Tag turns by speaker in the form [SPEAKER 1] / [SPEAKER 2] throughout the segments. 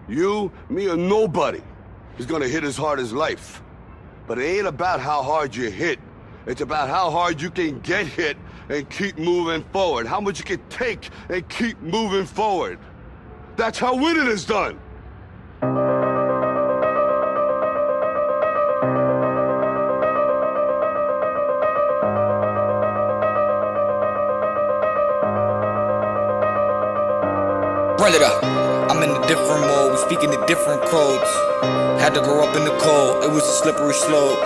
[SPEAKER 1] You, me, or nobody is gonna hit as hard as life. But it ain't about how hard you hit. It's about how hard you can get hit and keep moving forward. How much you can take and keep moving forward. That's how winning is done.
[SPEAKER 2] Run it up. I'm in a different mode, we speaking in different codes. Had to grow up in the cold, it was a slippery slope.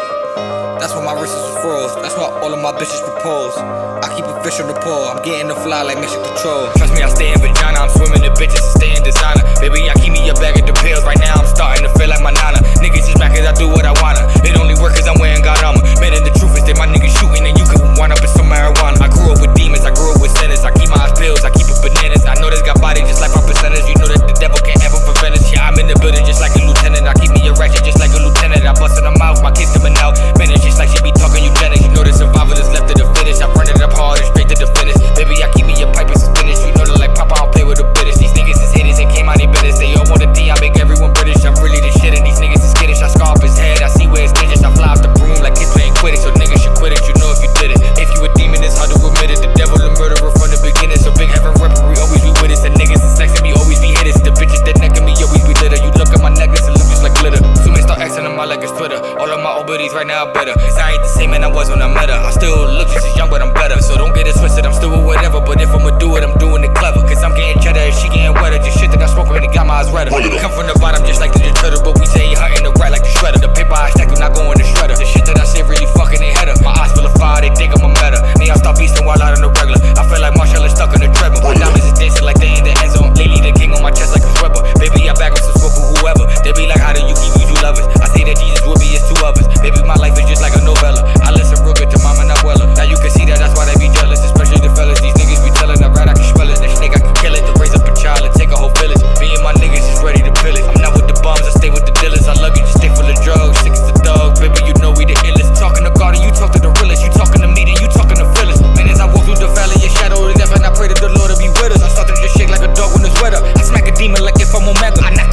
[SPEAKER 2] That's why my wrists is froze, that's why all of my bitches propose. I keep a fish on the pole, I'm getting the fly like mission control. Trust me, I stay in vagina, I'm swimming in bitches and stay in designer. Baby, I keep me a bag of the pills, right now I'm starting to feel like my nana. Niggas just mad cause I do what I wanna. It only work cause I'm wearing God armor. Man, and the truth is that my niggas shooting and you could wind up in some marijuana. I grew up with demons, I grew up with sinners. I keep my eyes pills, I keep it bananas. I know this got body just like my percentage. You know that the devil can't ever prevent us. Yeah, I'm in the building just like a lieutenant. I keep me a ratchet just like a lieutenant. I bust in the mouth, my kids coming out. Man, it's just like she be talking eugenics. You know the survivor that's left to the finish. I run it up hard and straight to the finish. Baby, I keep me a pipe and some spinach. You know that like Papa, I don't play with the British. These niggas is haters and came out they business. They all want a D, I make everyone British. I'm really the shit and these niggas is skittish. I scar up his head, I see where it's dangerous. I fly off the broom like kids playing Quidditch. So niggas should quit it, you know if you did it. If you a demon, it's hard to admit it. The devil a murderer from the beginning. So big heaven referee always be with us. And niggas is sexing me, always be hitters. The bitches that necking me always be litter. You look at my necklace, it looks just like glitter. Zoom start Xing on my like it's Twitter. All of my old buddies right now are better. Cause I ain't the same man I was when I met her. I still look just as young, but I'm better. So don't get it twisted, I'm still with whatever. But if I'ma do it, I'm doing it clever. Cause I'm getting cheddar and she getting wetter. Just shit that I smoke already got my eyes redder. Come from the bottom just like the turtle. But we say hunting the rat like the shredder. The paper I stack do not go in the shredder. The shit that I say really fucking they header. My eyes full of fire, they think I'm a meta. Me, I stop beasting while out on the regular. I feel like Marshall is stuck on the treadmill. My diamonds is dancing like they in the end zone. Lately the king on my chest like a rubber. Baby, I back with some smoke for whoever. They be like, how do you keep you two lovers? I say that Jesus will be his two others. Baby, my life is just like a novella. I listen real good to Mama and Abuela. Now you can see that, that's why they be jealous. Especially the fellas, these niggas be telling the rat I can smell it. That snake I can kill it. To raise up a child and take a whole village. Me and my niggas is ready to pillage. I'm not with the bums, I stay with the dealers. I love you, just stay full of drugs. Sick as the dog, baby, you know we the illest. Talking to God and you talk to the realest. You talking to me, then you talking to feelings. Man, as I walk through the valley of shadow of death, and I pray to the Lord to be with us. I start to just shake like a dog when it's wetter. I smack a demon like if I'm Omega. I knock